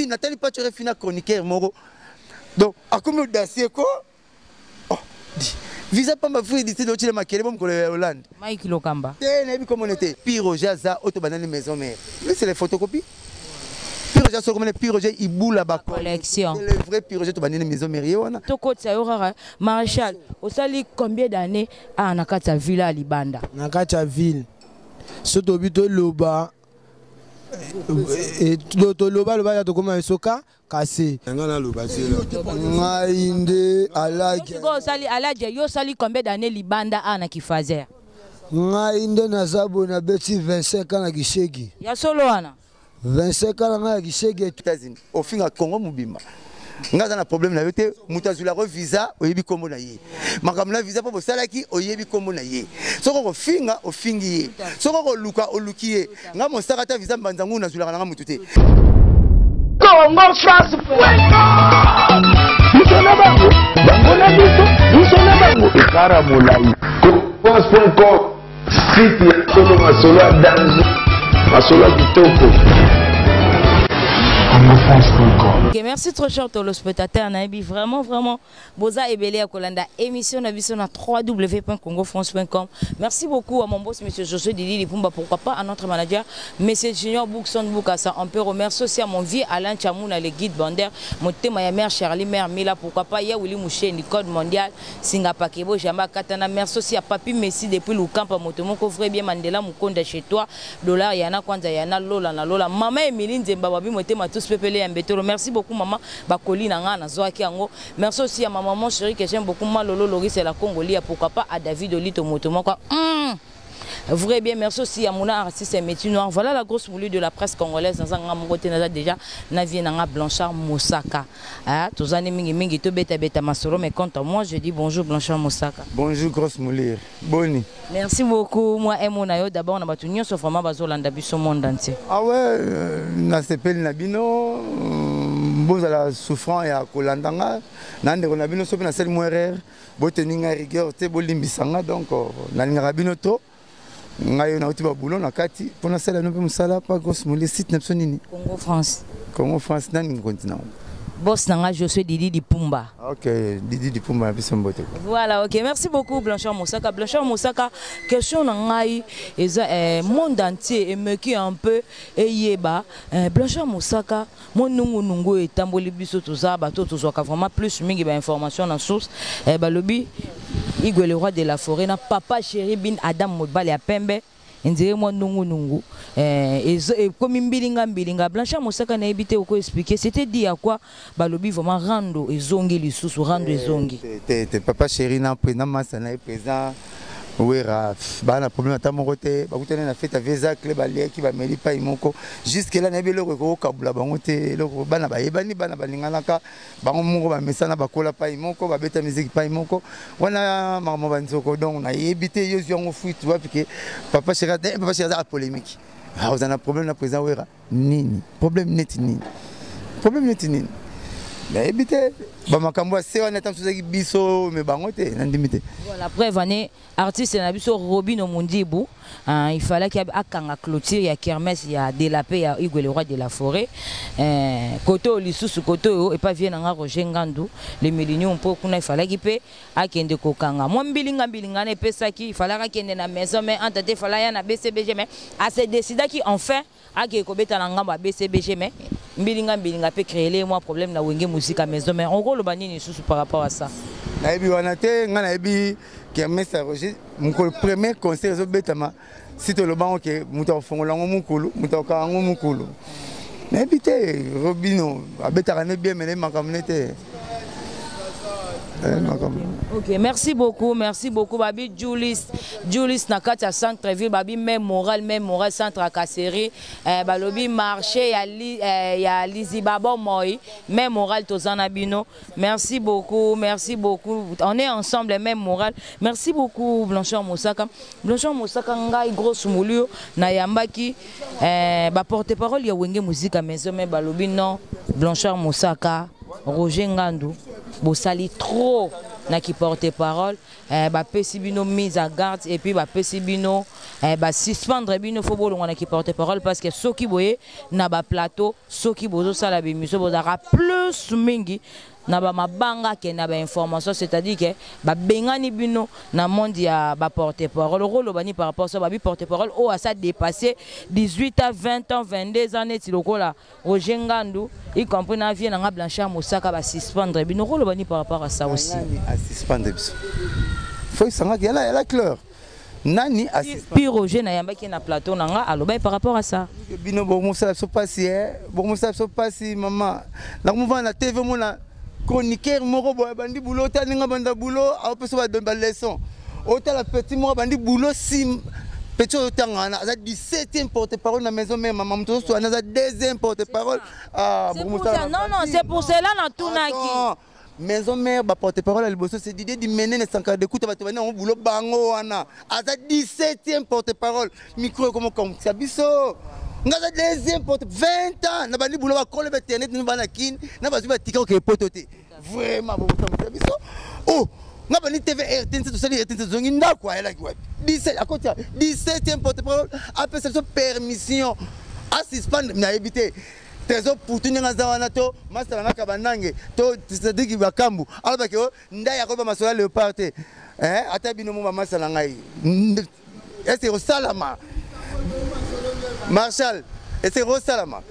refi Nathalie pas tu refi na chroniqueur moro donc a comme audacieux quoi oh visa pas ma fille d'ici d'autres ma kele bom ko Hollande Mike Lokamba na bi comme on était Roger za auto banane maison mère mais c'est les photocopies Roger so comme Roger iboula ba collection le vrai Roger to banane maison mère wana to côté yorara Marshal osali combien d'années à nakata villa Libanda nakata ville soto bito loba et to loba loba ya to koma soka cassé ngana loba sela ngainde alaje go osali alaje yo sali combien d'années Libanda à na kifazer ngainde na zabo na beti 25 ans na gishegi ya solo wana 25 ans na gishegi États-Unis au fin à Congo mubima ngaza na problème na yote mutazula ko visa oyebi kombo na ye makamla visa po bosalaki oyebi kombo na ye soko ko finga ofingi ye soko ko luka oluki ye nga mosaka ta visa mbanzangu na zulaka nga mutute Congo France Nisona bango bangona biso nisona bango ikara molai France.com site ya solo masolo danzo masolo kitoko Okay, merci trop cher téléspectateurs Naibi vraiment Boza et Belé à Kolanda émission na vision na www.congofrance.com. Merci beaucoup à mon boss monsieur Josué Didi Lipumba, pourquoi pas à notre manager monsieur Junior Bookson Boukassa. On peut remercier aussi à mon vieux Alain Chamouna le guide Bander, mon thème ma mère Charlie mère Mila, pourquoi pas ya Willy Mouché ni code mondial Singapore Kebo Jamba Katana. Merci aussi à Papi Messi depuis le camp à Motomoko vrai bien Mandela Mukonda chez toi dollar yana kwanza yana lola na lola maman Emeline Zembababi motema tous pepele mbetoro. Merci beaucoup maman Bakoli nanga na zoaki yango. Merci aussi à ma maman chérie que j'aime beaucoup Malolo Lori c'est la Congolia, pourquoi pas à David Olito Motomoko. Vrai bien, merci aussi à Mouna Artiste et Métier Noir. Voilà la grosse moulue de la presse congolaise. Dans un côté, déjà, Navi Nanga Blanchard Moussaka. Tous les mingi mingi to beta beta masoro, mais quant à moi, je dis bonjour Blanchard Moussaka. Bonjour grosse moulure. Boni. Merci beaucoup. Moi et mon ayo d'abord on a battu Nyon Soframa Bazolanda Biso monde entier. Ah ouais, na sepel nabino bozala souffrant ya kolandanga nande ko nabino sope na sel moerer boteninga rigueur te bolimbisanga donc na linga bino to ngayo na utiba boulot na kati pona sala no pe musala pa grosse moulure site na nini Congo France nani continent boss nanga Josué Didi Lipumba. OK, Didi Lipumba biso mbote. Voilà, OK, merci beaucoup Blanchard Moussaka. Blanchard Moussaka, question nangai eza monde entier et me qui un peu eyeba Blanchard Moussaka mon nungu etamboli biso toza bato tozoka vraiment plus mingi ba information na source ba lobi Igwe le roi de la forêt na papa chéri bin Adam Modbale ya Pembe ndiye mo nungu comme mbilinga Blanchard Moussaka na ebité ko expliquer c'était dit à quoi balobi vraiment rando ezongi lisusu rando ezongi papa chéri na président massa na présent wera bana problème ata moko te bakutana na fête visa club alia ki ba meli pa imoko jusque là na beloko ko kabula bango te loko bana ba yebani bana balinganaka bango moko ba mesana bakola pa imoko ba beta musique pa imoko wana mama banzoko donc na yebité yo zongo fuit tu vois parce que papa chéri a polémique ah vous en a problème na président wera nini problème net nini mais habité bamakambo c'est on est en sous biso mais bangote nandimité voilà preuve année artiste na biso Robino Mundibu il fallait qu'il y a kanga clôture ya kermesse ya délapé ya Igwe le roi de la forêt koto lisusu koto et pas vient nga Roger Ngandu les milléniaux pour kuna il fallait qu'il pe akende kokanga moi mbilinga ne pesa ki il fallait akende na maison mais entente il fallait ya na BCBG mais à se décider qui enfin ake kobeta na ngamba BCBG mais mbilinga peut créer les moi problème na wenge musique à maison mais en gros le banini sous par rapport à ça na ebi wana te nga na ebi kermesse Roger mon premier concert zo betama si to le bango ke muta fongola ngomukulu muta ka ngomukulu na ebi te Robino abeta na bien mais makamnete OK, merci beaucoup Babi Julius Nakata centre-ville Babi même moral centre à Kasséry balobi marché ya Lizibabo Moi même moral tozana bino merci beaucoup on est ensemble même moral merci beaucoup Blanchard Moussaka ngai grosse moulio na yambaki ba porte-parole ya wenge musique à maison mais balobi non Blanchard Moussaka Roger Ngandu Bosali trop na qui porte-parole bapesi bino mise à garde et puis bapesi bino suspendre bino fo bolongo na qui porte-parole parce que soki boye na ba plateau soki bozo sala bémission bozara plus mingi na ba mabanga ke na ba information, c'est-à-dire que ba bengani bino na monde ya ba porte-parole rolo bani par rapport à ça ba bi porte-parole o a ça dépassé 18 à 20 ans 22 ans neti lokola Roger Ngandu y compris na vie na Blanchard Mosaka ba suspendre bino rolo bani par rapport à ça aussi à suspendre faut sanga que la claire nani assistant puis Roger na yamba ki na plateau nanga aloba par rapport à ça bino bon mon ça se passe bon mon ça se passe maman na mouvement na TV mona chroniqueur moko boy bandi boulot taninga banda boulot a peso ba donner leçon autant la petit moko bandi boulot si petit otangana za 17e porte-parole na maison mère maman mto so na za 2e porte-parole ah bon non c'est pour cela na tunaki maison mère ba porte-parole liboso c'est d'idée di mener ne sankar de kuta bato bana on boulot bango wana a za 17e porte-parole micro comme ça biso ngaza 2e porte 20 ans na bandi boulot ba kole ba internet ni bana kin na bazu ba tika ko potote vraiment bon ça biso oh nga bani TV RTNC to sali RTNC zongi ndako ayela ki wapi 17 à côté 17e porte-parole après cette permission à suspendre na éviter trésor pour tenir ngaza wana to master nga kabanange to tsadiki bakambu alba ke nda ya ko ba masola léopard ata bino mo masala ngai est-ce que salama Marshall, et c'est Rosalama.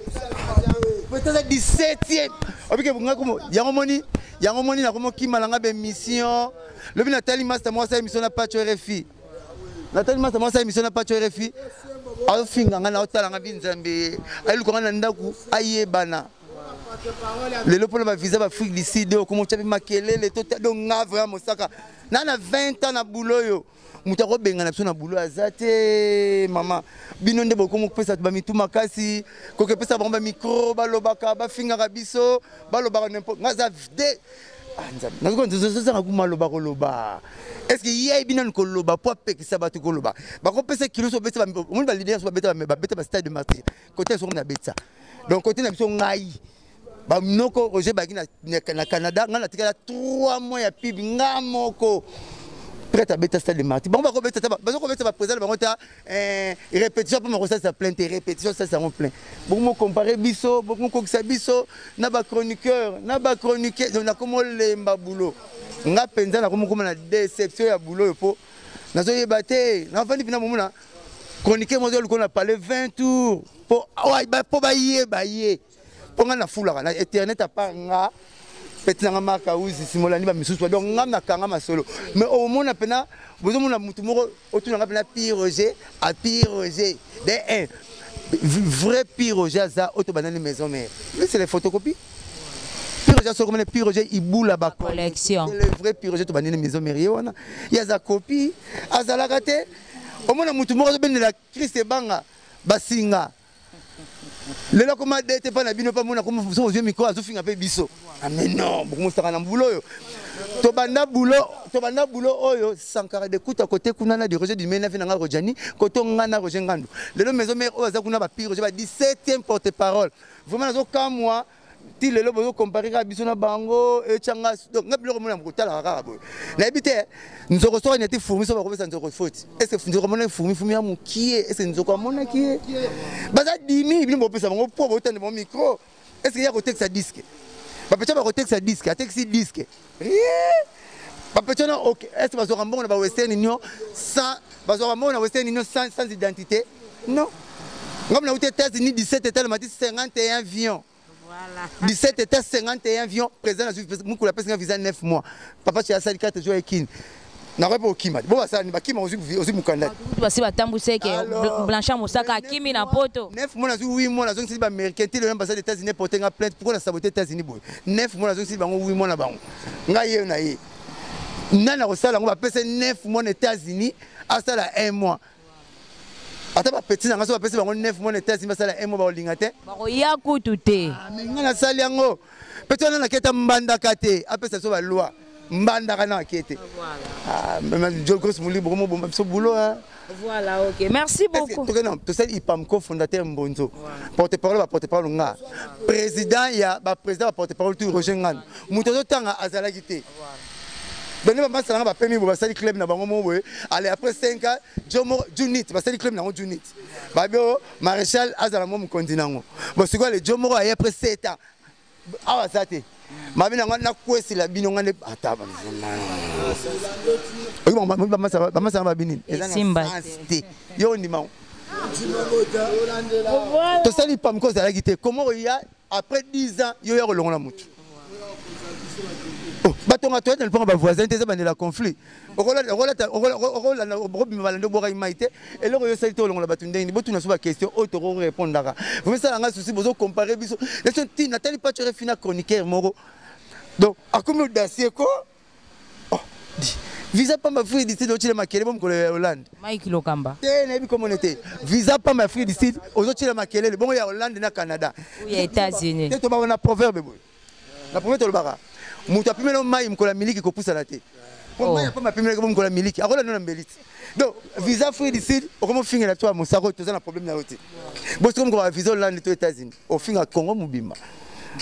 Peut-être 17e. Yangomoni na komo ki malanga be mission. Le Nathalie Master moi ça émission na pas tu RFI. Nathalie Master moi ça émission na pas tu RFI. Au finga ngana otalanga binzambe. Ayilu kongana ndaku ayebana. Le lopo ba visa ba Afrique du Sud komo tchapi makelele to donc nga vraiment saka. Nana 20 ans na boulot yo. Mutako benga na biso na boulot azate mama bino nde boko mopesa ba mitu makasi ko ke pesa ba micro ba lobaka ba finga ka biso ba lobaka n'importe ngaza de anzam na ko nzo sanga kuma loba ko loba est-ce que yé bino ko loba po pekisa ba to ko loba ba ko pesa kilo so beta ba mun ba leader so beta ba stade de martyr côté so na beta donc côté na biso ngai ba mnoko Roger bagi na Canada ngana tikala 3 mois ya pib ngamoko prêt à bêta stade de Marty. Bon, on va rebêter ça. Parce qu'on va bêter président, on va répétition pour me reçoit ça plainte, répétition ça on plaint. Bon, on comparer biso, bon on ça biso, na ba chroniqueur, donc na comment les boulot. Nga penza na comment la déception ya boulot po. Na zo yebate, na fandi bina momuna. Chroniqueur mo zo ko na parler 20 tours. Po ouais, po ba yé. Po nga na fula na internet a pas nga petit nga maka uzi simolani ba misusu donc nga na kanga masolo mais au moins na pena bozo mona mutu moko otuna nga pena piroger à piroger des un vrai piroger za auto banane maison mère c'est les photocopies piroger so comme les piroger ibula ba collection le vrai piroger to banane maison mère wana ya za copie azala kate au moins na mutu moko ben la Christ banga basinga le là comment d'être pas na bino pas mona comme vous yeux micro azufinga pe biso ah mais non beaucoup mostaka na boulot yo to banda boulot oyo sankara de kuta côté kuna na Roger du mena fina nga Rojani côté ngana Roger Ngandu le maison mère oza kuna ba pire ba 17e porte-parole vraiment nazo ka moi ti le lobo comparer ka biso na bango e changa donc ngabilo mona mkutala kaka boy na ebite nzoko so nyati fourmi so ba kopesa nzoko faute est-ce que nzoko mona fourmi ya mukie est-ce que nzoko mona kie baza dimi bino bopesa bango po botande mon micro est-ce que ya côté ça disque ba pecha ba côté ça disque a taxi disque ba pecha na OK est-ce que bazo rambon na ba Western Union sans bazo rambon na Western Union sans identité non ngam na États-Unis 17 états le matin 51 avions. Voilà. 17 états 51 avions président la personne visa 9 mois papa chez Asali 4 jours ekin na pas okima bon ça ni bakima aussi mukanda basi batambuse ke Blanchard Mosaka kimi na poto 9 mois na 8 mois na zongi ba américain ti le ambassade des États-Unis porter nga plainte pour la saboter États-Unis boy 9 mois na zongi bango 8 mois na bango nga ye na ye nana ko sala ngo ba pesa 9 mois aux États-Unis à ça la 1 mois. Ata ba petit na ngaso ba pesa bango 9 mois aux États-Unis ba sala 1 mois ba olinga te ba ko ya kutu te mais nga na sali yango petit na keta mbanda kate apesa so ba loi mbanda kana kete ah même Joe Gross mouli beaucoup bon so boulot hein. Voilà, OK, merci beaucoup. Non, tout ça IPAMCO fondateur Mbonzo porte-parole nga président ya ba président porte-parole tout Roger Ngandu mutozo tanga azala kité donné ba masala ba pemi ba sali club na bango mo boye allez après 5 ans Jomo Junit ba sali club na Junit ba bio Maréchal azala mo continent bon c'est quoi le Jomo a après 7 ans awa sate mabi na na kwesi la bino ngane ataba oyi ba masala ba bini Simba yo ndima to sali pam ko za la gite comment il y a après 10 ans yo ya kolongola mutu batonga to ne pas ba voisin te ba la conflit okola balando boka imaite et là yo sali to longola batundeni botu na so ba question auto répondra vous ça nga souci bozo comparer biso leçon ti Nathalie pas tu refina chroniqueur moro donc a comme d'acier ko visa pas ma frère d'ici d'autres makele bom ko Hollande Mike Lokamba na bi comme on était visa pas ma frère d'ici aux autres makele bon ya Hollande na Canada ou ya États-Unis to ba na proverbe boy na proverbe to baka mutu apimela mai mkola miliki ko pusa la te pour mai pas ma pimela ko mkola miliki akola non mbeliti donc visa free d'ici comment finir la toi musako to za na problème na yote boss comme ko visa Hollande to États-Unis au finga Congo mubima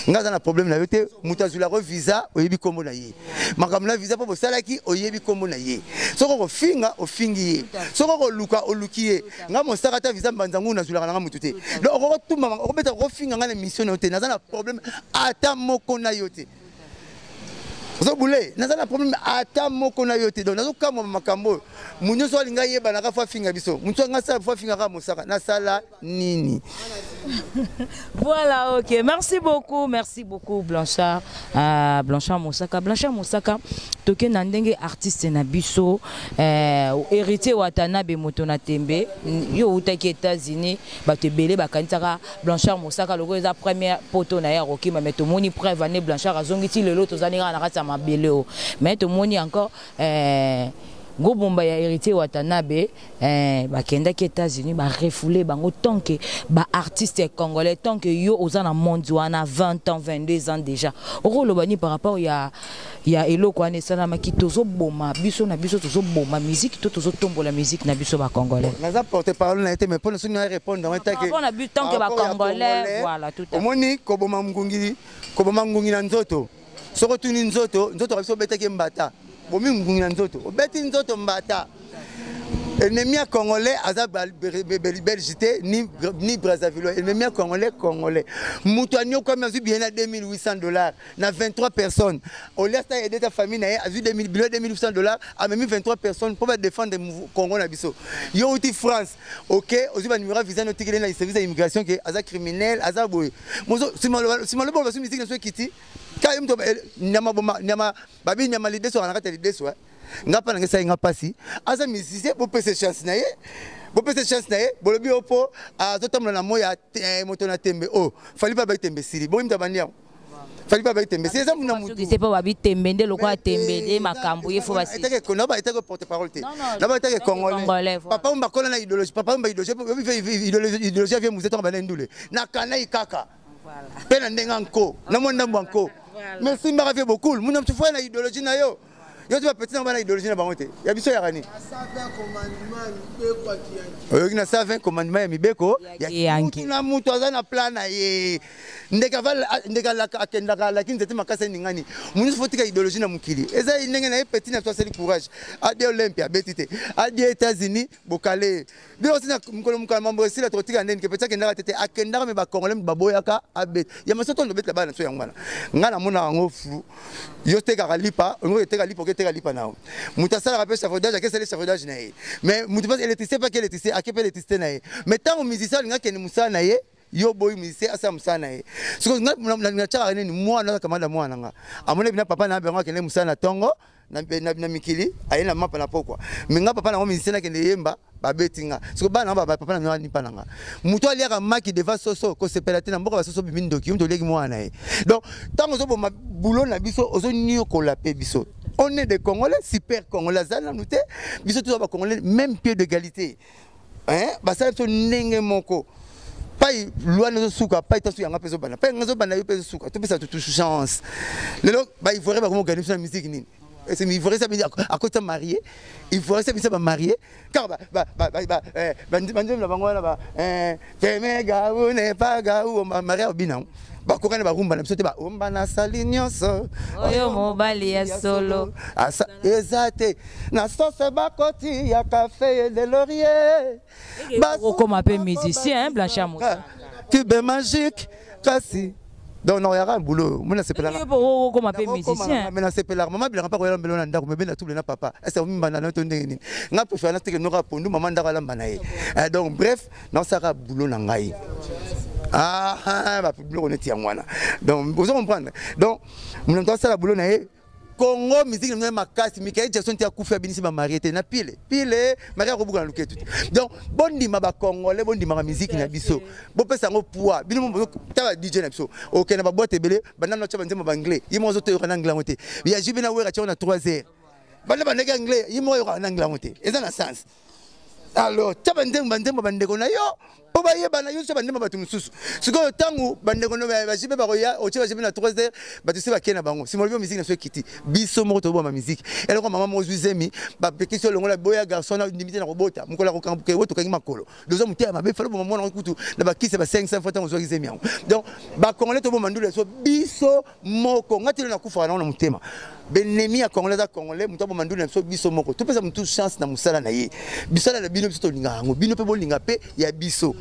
ngaza na problème na yote mutu azula ko visa oyebi kombo na ye makambo na visa po bosalaki oyebi kombo na ye soko ko finga ofingi ye soko ko luka olukiye nga mosaka ta visa mbanzangu na zula na mutu te donc ko tuma ko beta ko finga nga na mission na yote naza na problème ata moko na yote zo boulé naza na problème ata moko na yote donc nazo kama makambo munyo so alinga yeba na ka fa finga biso mutu nga sa fa finga ka mosaka na sala nini. Voilà, ok. Merci beaucoup Blanchard. Blanchard Moussaka. Toke nandenge artiste na biso, héritier Watanabe Motona Tembe. Yo utaki États-Unis, ba te belé ba kantaka Blanchard Moussaka logo eza première poto na ya Rocky mais to moni preuve ane Blanchard azongiti lelo to zanira na kata mabeleo. Mais to moni encore Gobomba ya héritier Watanabe bakenda ki États-Unis ba refoulé bango tant que ba artiste congolais tant que yo ozana monde wana 20 ans 22 ans déjà oro bani par rapport ya eloko ane sana makitozo boma biso na biso tozo boma musique tozo tombo la musique na biso ba congolais naza porter parole na été mais pour nous répondre dans tant que ba congolais voilà tout à fait omoni koboma ngungi na nzoto soko tuni nzoto biso betaki mbata bomi ngungi na nzoto obeti nzoto mbata ennemi congolais aza belgité ni Brazzaville ennemi congolais mutu anyoka mazu bien à $2,800 na 23 personnes au lieu ça aider ta famille na a vu $2,800 a même 23 personnes pour défendre Congo na biso yo uti France OK ozuba numéro visa no tikele na service d'immigration que aza criminel aza boy mozo simalo ba musique na so kiti ka yimto nyama babi nyama lideso na kata lideso ngapa ngesa inga pasi aza musicien bo pese chance na ye bolobi opo azotamla na moya moto na tembe fali ba tembe siri bo imta bania fali ba tembe siri ça muna mutu c'est pas babi tembe nde lokwa tembe de makambo yefo basi etake kono ba etake porte parole te na ba etake congolais papa mba kola na idéologie vient muzeto ba ndule na kana ikaka voilà pena ndenga nko na monda mbanko merci mba fait beaucoup muna mtu fwa na idéologie na yo yo tu vas petit na bana idéologie na bango te ya biso ya rani 120 commandement ya mibeko ya mutu na mutu azana plan na ye ndeka la akendaka lakini zete makasa ningani munisi fotika idéologie na mukili eza ndenge na petit na toi c'est courage adi Olympia betite adi États-Unis bokale bio sina mukolo mukala mambo sila totika ndeni ke petit akendaka tete akendaka me ba congolais baboyaka abet ya masoto ndo betla bana so yangwana ngana mona ngo fu yo teka lipa ngo teka lipa ke teka lipa nao mutasala rappel chafodage ke c'est chafodage na ye mais mutu pas électricité pas que électricité akepe électricité na ye mais tant musicien nga ken musa na ye yo boy musicien asa musa na ye siko na chaka nini mwana kamanda mwana nga amone bina papa na benga ken musa na tongo na mikili ayena mapa na pokwa minga papa na musicien na ken yemba babetinga siko bana ba papa na ni pananga muto aliaka maki deva soso ko sepelate na mboko soso bimindoki muto leki mwana ye donc tango zo boma boulot na biso ozo nio ko la pe biso. On est des Congolais, super Congolais, nous sommes tous Congolais, même pied d'égalité. Hein? Bah ça c'est n'engé moko. Pas loi ne souka, pas tant yanga peso bana, pas ngazo bana yo peso souka. Tout ça tout chance. Le bah il faudrait pas comment gagner sur la musique ni. il faudrait ça à côté marié, il faudrait ça marié car Feme gaou n'est pas gaou marié au binan. Bakokana barumba na bisote ba omba na sali nyonso oyo mobali ya solo asa ezate na sauce bakoti ya café de laurier comme un peu musicien Blanchard Moussa tube magique kasi donc non yara boulot mona sepela comme un peu musicien mais na sepela maman bila pas koyela mbelo na ndako mais na tout na papa est-ce que mimba na to ndenge nini nga préfère na teke no rapondu maman ndako la mbana donc bref non ça ra boulot na ngai. Donc, vous comprenez. Donc, nous avons ça la boulot na Congo musique na makasi Michael Jackson ti akufa binisi ba marié na pile maria ko buka luke tout. Donc, bondi ma ba congolais bondi ma musique na biso. Bo pesa ngo poids. Bino mo ta DJ na biso. OK na ba boîte belé, banana cha banzema ba anglais. Yimo zo to yo na anglais ngote. Ya jibe na wera cha na 3 heures. Bana ba nega anglais, yimo yo na anglais ngote. Eza na sens. Alors, cha banzema bandeko na yo. Oba ye bana yo so bandema batu mususu siko tangu bandeko no ba jibe ba roya o chiba jibe na 3 heures batu se ba kena bango si molio musique na so kiti biso mo to bo ma musique elle ko mama mo zuzemi ba pekiso longo la boya garçon na limité na robota mukola ko kambuke woto kangi makolo dozo mutia mabe falo bo mona kutu na ba kise ba 500 fois tango zo zemi yango donc ba congolais to bo mandule so biso moko ngati na kufa na mutema benemi ya congolais za congolais muto bo mandule so biso moko to pesa mutu chance na musala na ye bisala na bino biso to linga ngo bino pe bo linga pe ya biso.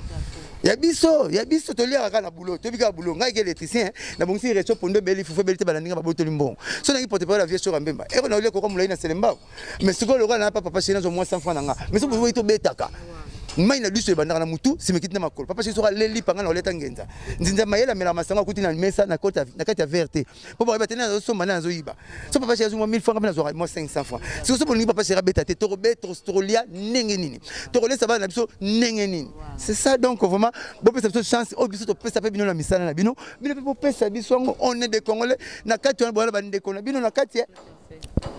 Ya biso to lia kana boulot to bika boulot ngai ke électricien na bongisi recho pondo beli fufu beli te balandinga ba boto limbo so na porte parole la vie sur mbemba e na ole ko comme na selemba mais siko lo kana papa chéna zo moins 100 francs nanga mais so bo to betaka mai na luso bandaka na mutu simekiti na makolo papa chéso ka leli panga na oleta ngenza nzinza mayela mela masanga kuti na mesa na kota na kati ya verte po ba batena zo somba na zo yiba so papa chéso mo 1000 francs na zo mo 500 francs si so boni papa chéra beta te to betro strolia nenge nini to lesa ba na biso nenge nini c'est ça donc vraiment bo pesa biso chance o biso to pesa pe bino na misala na bino bino pe pesa biso on est des congolais na kati on ba bande ko na bino na kati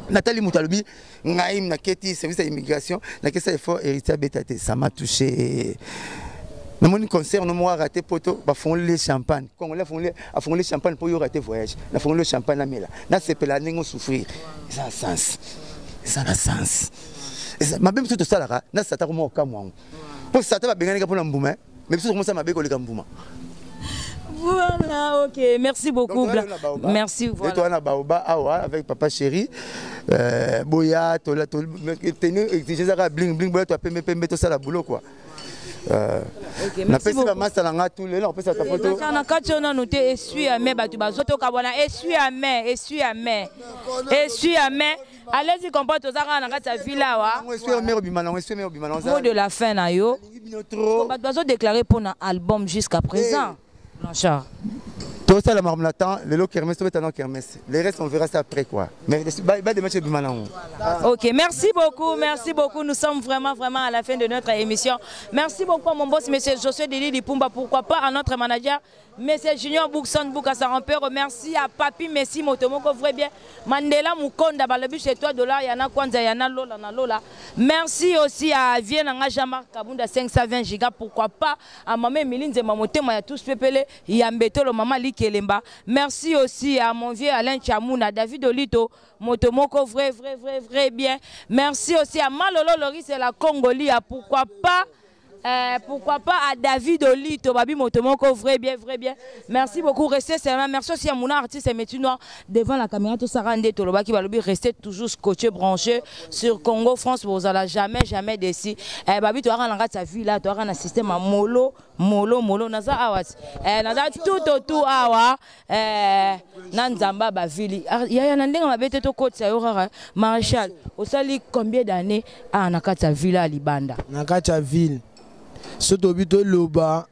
Nathalie Moutalobi, Naïm Naketi, service à l'immigration, n'a que ça effort héritier bétaté, ça m'a touché. Dans mon concert, nous avons raté poto, bah font les champagne. Quand on a font les champagne pour y rater voyage, on a font le champagne à Mela. Là c'est pour la négo souffrir. Ça a sens. Ça a sens. Ma même tout ça là, là ça t'a comme au Cameroun. Pour ça t'as bien gagné pour l'embouma, mais tout comme ça m'a bien collé comme bouma. Voilà, ok, merci beaucoup. Merci. Voilà. Et toi, on a Baoba, avec papa chéri. Boya, tu as tenu exiger ça, bling, bling, boya, tu as payé tout ça la boulot, quoi. Okay, merci beaucoup. On a tous les on peut ça ta photo. On a noté essuie à main, tu vas zoto kabona essuie à main, essuie à main. Essuie à main. Allez-y comporte aux arts dans ta villa wa. Mot de la fin na yo. On doit déclarer pour un album jusqu'à présent. Blanchard. Tout ça la marmelatin, le lot kermesse, tout est kermesse. Les restes on verra ça après quoi. Mais bah des matchs bimanan. OK, merci beaucoup. Nous sommes vraiment à la fin de notre émission. Merci beaucoup à mon boss monsieur Josué Dili Lipumba, pourquoi pas à notre manager monsieur Junior Boukson Boukassa Rampeur. Merci à Papi Messi Motomoko vrai bien. Mandela Mukonda balobi chez toi dollar yana kwanza yana lola na lola. Merci aussi à Vienanga Jean-Marc Kabunda 520 giga, pourquoi pas à maman Milinze Mamotema ya tous pepele ya mbetolo maman Likelemba. Merci aussi à mon vieux Alain Chamouna, David Olito Motomoko vrai bien. Merci aussi à Malolo Loris et la Congolia, pourquoi pas à David Olito, Babi Motomoko, vrai bien. Merci beaucoup, restez seulement. Merci aussi à mon artiste et métier noir devant la caméra, tout ça rende Toloba qui va le rester toujours scotché, branché sur Congo France, vous allez jamais décis. Babi, tu auras un vie là, tu auras un système à Molo, Naza Awat, Naza tout autour Awa, Nanzamba Bavili. Il y a un endroit où on a côté ça, Maréchal, au sali combien d'années à Nakata Villa Libanda? Nakata Ville. Sotobito loba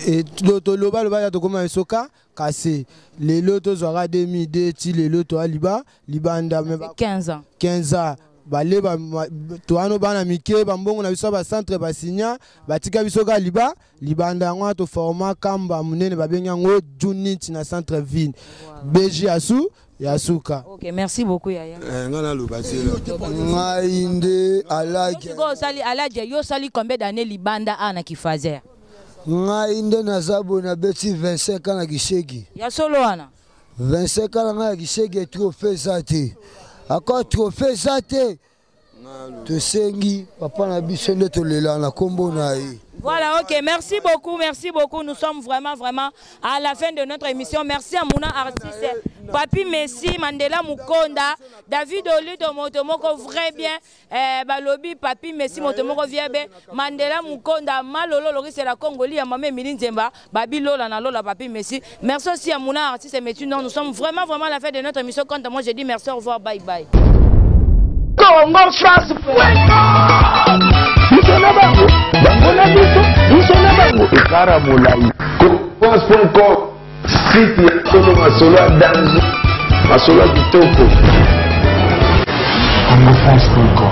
et loba ya tokoma esoka kasi les lotos zora 2002 ti les lotos aliba libanda 15 ans bale ba toano bana mike bambongo na biso ba centre ba signa batika biso ka libanda ngo to format kamba munene babenga ngo junit na centre ville BG asu Yasuka. OK, merci beaucoup Yaya. Ngana lobaselo. Ngainde alagi. Yo sali combien d'années libanda ana kifazer? Ngainde na zabo na beti 25 ans na gishegi. Ya solo ana. 25 ans nga kisege trophée zate. Encore trophée zate. Te sengi papa na biso nde tolela na kombo na ye. Voilà, ok, merci beaucoup. Nous sommes vraiment à la fin de notre émission. Merci à Mouna artiste, Papi Messi, Mandela Mukonda, David Olito Motomoko, vrai bien, Balobi, Papi Messi, Motomoko, Viebe, Mandela Mukonda, Malolo, Loris et la Congoli, à Mamé Milinzemba, Babi Lola, Nalola, Papi Messi. Merci aussi à Mouna artiste et maintenant nous sommes vraiment à la fin de notre émission. Quant à moi, je dis merci, au revoir, bye bye. Congo France Karamolai France.com site ya solo masolo ya danzo masolo ya kitoko Congo France.com